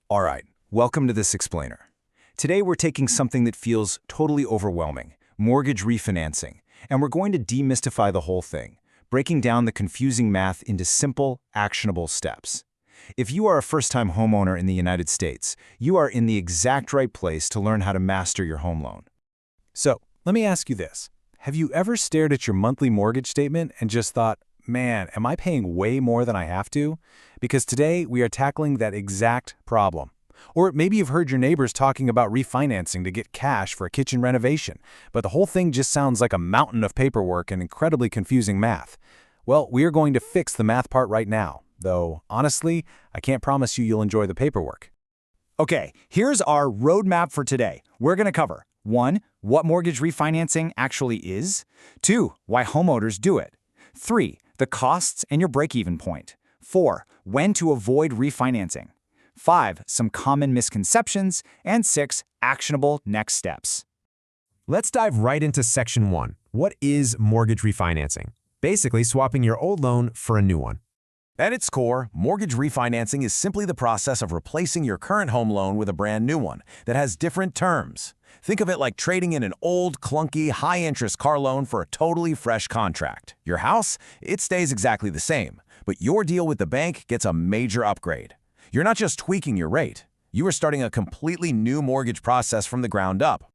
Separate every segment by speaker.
Speaker 1: All right, welcome to this explainer. Today we're taking something that feels totally overwhelming, mortgage refinancing, and we're going to demystify the whole thing, breaking down the confusing math into simple, actionable steps. If you are a first-time homeowner in the United States, you are in the exact right place to learn how to master your home loan.
Speaker 2: So, let me ask you this. Have you ever stared at your monthly mortgage statement and just thought, man, am I paying way more than I have to? Because today we are tackling that exact problem. Or maybe you've heard your neighbors talking about refinancing to get cash for a kitchen renovation, but the whole thing just sounds like a mountain of paperwork and incredibly confusing math. Well, we are going to fix the math part right now, though honestly, I can't promise you'll enjoy the paperwork.
Speaker 1: Okay, here's our roadmap for today. We're going to cover 1. What mortgage refinancing actually is. 2. Why homeowners do it. 3. The costs and your break-even point. 4. When to avoid refinancing. 5. Some common misconceptions. And 6. Actionable next steps.
Speaker 3: Let's dive right into Section 1. What is mortgage refinancing? Basically, swapping your old loan for a new one.
Speaker 4: At its core, mortgage refinancing is simply the process of replacing your current home loan with a brand new one that has different terms. Think of it like trading in an old, clunky, high-interest car loan for a totally fresh contract. Your house, it stays exactly the same, but your deal with the bank gets a major upgrade. You're not just tweaking your rate. You are starting a completely new mortgage process from the ground up.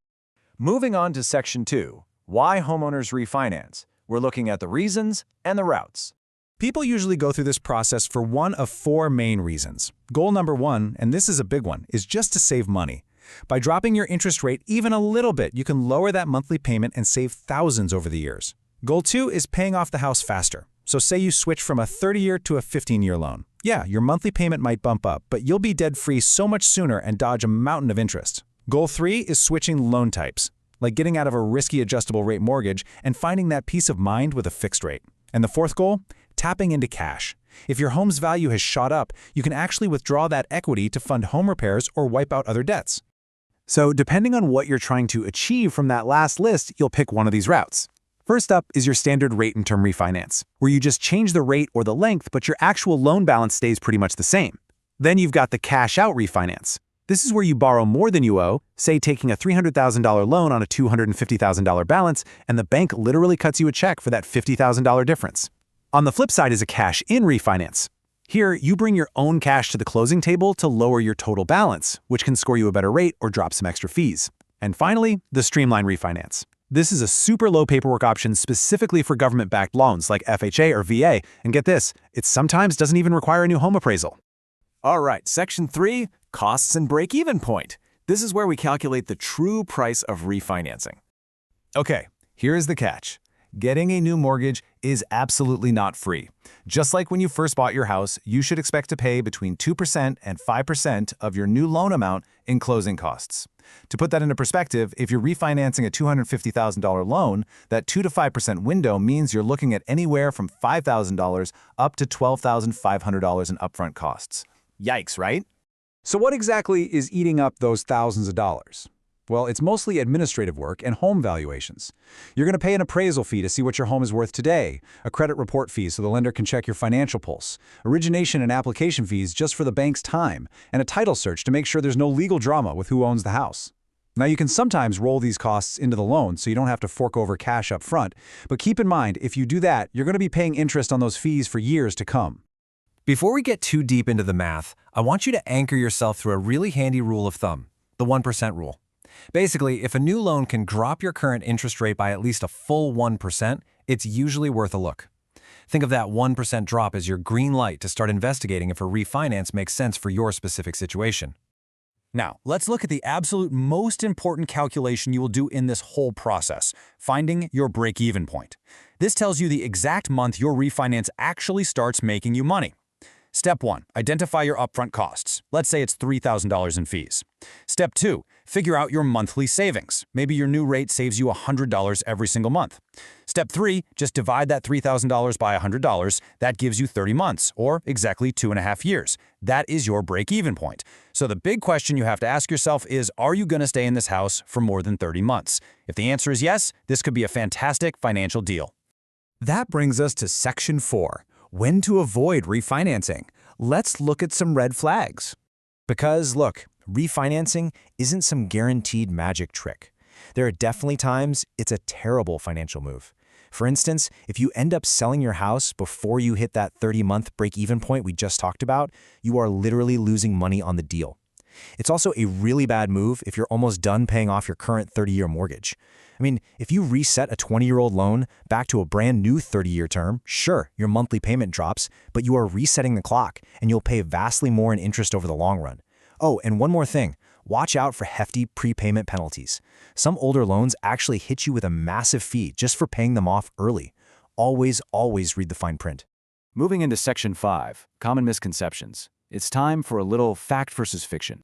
Speaker 1: Moving on to Section 2. Why homeowners refinance. We're looking at the reasons and the routes.
Speaker 2: People usually go through this process for one of 4 main reasons. Goal number 1, and this is a big one, is just to save money. By dropping your interest rate even a little bit, you can lower that monthly payment and save thousands over the years. Goal 2 is paying off the house faster. So say you switch from a 30-year to a 15-year loan. Yeah, your monthly payment might bump up, but you'll be debt-free so much sooner and dodge a mountain of interest. Goal 3 is switching loan types, like getting out of a risky adjustable rate mortgage and finding that peace of mind with a fixed rate. And the 4th goal? Tapping into cash. If your home's value has shot up, you can actually withdraw that equity to fund home repairs or wipe out other debts. So depending on what you're trying to achieve from that last list, you'll pick one of these routes. First up is your standard rate and term refinance, where you just change the rate or the length, but your actual loan balance stays pretty much the same. Then you've got the cash out refinance. This is where you borrow more than you owe, say taking a $300,000 loan on a $250,000 balance, and the bank literally cuts you a check for that $50,000 difference. On the flip side is a cash-in refinance. Here, you bring your own cash to the closing table to lower your total balance, which can score you a better rate or drop some extra fees. And finally, the streamline refinance. This is a super low paperwork option specifically for government-backed loans like FHA or VA, and get this, it sometimes doesn't even require a new home appraisal.
Speaker 4: All right, Section 3, costs and break-even point. This is where we calculate the true price of refinancing.
Speaker 1: Okay, here is the catch. Getting a new mortgage is absolutely not free. Just like when you first bought your house, you should expect to pay between 2% and 5% of your new loan amount in closing costs. To put that into perspective, if you're refinancing a $250,000 loan, that 2 to 5% window means you're looking at anywhere from $5,000 up to $12,500 in upfront costs. Yikes, right?
Speaker 2: So what exactly is eating up those thousands of dollars? Well, it's mostly administrative work and home valuations. You're going to pay an appraisal fee to see what your home is worth today, a credit report fee so the lender can check your financial pulse, origination and application fees just for the bank's time, and a title search to make sure there's no legal drama with who owns the house. Now, you can sometimes roll these costs into the loan so you don't have to fork over cash up front, but keep in mind, if you do that, you're going to be paying interest on those fees for years to come.
Speaker 3: Before we get too deep into the math, I want you to anchor yourself through a really handy rule of thumb, the 1% rule. Basically, if a new loan can drop your current interest rate by at least a full 1%, it's usually worth a look. Think of that 1% drop as your green light to start investigating if a refinance makes sense for your specific situation.
Speaker 1: Now, let's look at the absolute most important calculation you will do in this whole process, finding your break-even point. This tells you the exact month your refinance actually starts making you money. Step 1, identify your upfront costs. Let's say it's $3,000 in fees. Step 2, figure out your monthly savings. Maybe your new rate saves you $100 every single month. Step 3, just divide that $3,000 by $100. That gives you 30 months, or exactly 2.5 years. That is your break-even point. So the big question you have to ask yourself is, are you going to stay in this house for more than 30 months? If the answer is yes, this could be a fantastic financial deal.
Speaker 2: That brings us to Section 4, when to avoid refinancing. Let's look at some red flags. Because, look, refinancing isn't some guaranteed magic trick. There are definitely times it's a terrible financial move. For instance, if you end up selling your house before you hit that 30-month break-even point we just talked about, you are literally losing money on the deal. It's also a really bad move if you're almost done paying off your current 30-year mortgage. I mean, if you reset a 20-year-old loan back to a brand new 30-year term, sure, your monthly payment drops, but you are resetting the clock, and you'll pay vastly more in interest over the long run. Oh, and one more thing. Watch out for hefty prepayment penalties. Some older loans actually hit you with a massive fee just for paying them off early. Always read the fine print.
Speaker 5: Moving into Section 5, Common Misconceptions. It's time for a little fact versus fiction.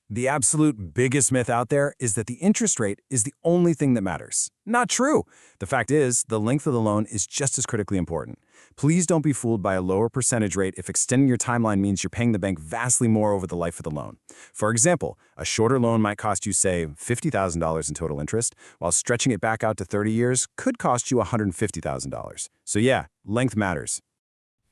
Speaker 1: The absolute biggest myth out there is that the interest rate is the only thing that matters. Not true. The fact is, the length of the loan is just as critically important. Please don't be fooled by a lower percentage rate if extending your timeline means you're paying the bank vastly more over the life of the loan. For example, a shorter loan might cost you, say, $50,000 in total interest, while stretching it back out to 30 years could cost you $150,000. So yeah, length matters.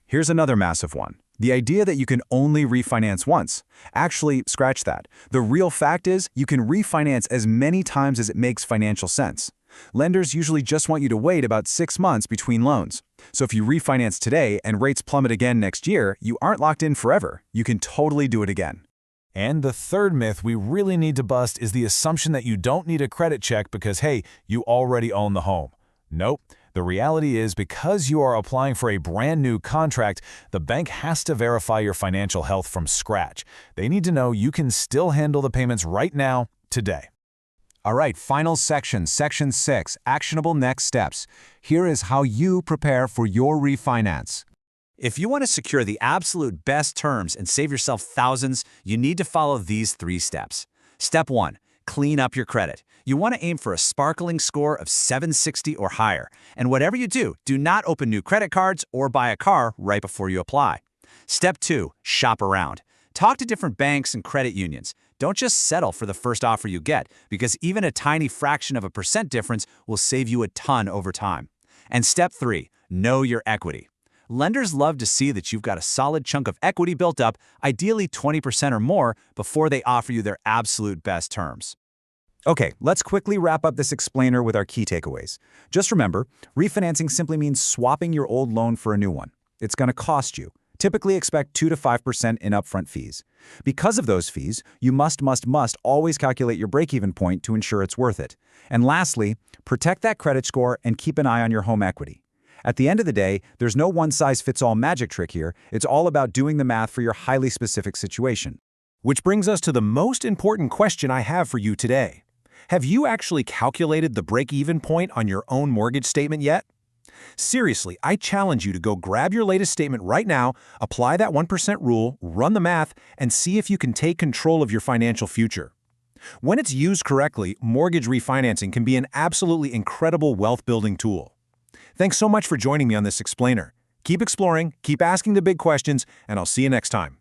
Speaker 2: Here's another massive one. The idea that you can only refinance once. Actually, scratch that. The real fact is you can refinance as many times as it makes financial sense. Lenders usually just want you to wait about 6 months between loans. So if you refinance today and rates plummet again next year, you aren't locked in forever. You can totally do it again.
Speaker 3: And the third myth we really need to bust is the assumption that you don't need a credit check because, hey, you already own the home. Nope. The reality is, because you are applying for a brand new contract, the bank has to verify your financial health from scratch. They need to know you can still handle the payments right now, today.
Speaker 1: All right, final section, Section 6, Actionable Next Steps. Here is how you prepare for your refinance.
Speaker 6: If you want to secure the absolute best terms and save yourself thousands, you need to follow these 3 steps. Step 1. Clean up your credit. You want to aim for a sparkling score of 760 or higher. And whatever you do, do not open new credit cards or buy a car right before you apply. Step 2. Shop around. Talk to different banks and credit unions. Don't just settle for the first offer you get, because even a tiny fraction of a % difference will save you a ton over time. And Step 3. Know your equity. Lenders love to see that you've got a solid chunk of equity built up, ideally 20% or more, before they offer you their absolute best terms.
Speaker 2: Okay, let's quickly wrap up this explainer with our key takeaways. Just remember, refinancing simply means swapping your old loan for a new one. It's going to cost you. Typically expect 2 to 5% in upfront fees. Because of those fees, you must always calculate your break-even point to ensure it's worth it. And lastly, protect that credit score and keep an eye on your home equity. At the end of the day, there's no one-size-fits-all magic trick here. It's all about doing the math for your highly specific situation.
Speaker 3: Which brings us to the most important question I have for you today. Have you actually calculated the break-even point on your own mortgage statement yet? Seriously, I challenge you to go grab your latest statement right now, apply that 1% rule, run the math, and see if you can take control of your financial future. When it's used correctly, mortgage refinancing can be an absolutely incredible wealth-building tool. Thanks so much for joining me on this explainer. Keep exploring, keep asking the big questions, and I'll see you next time.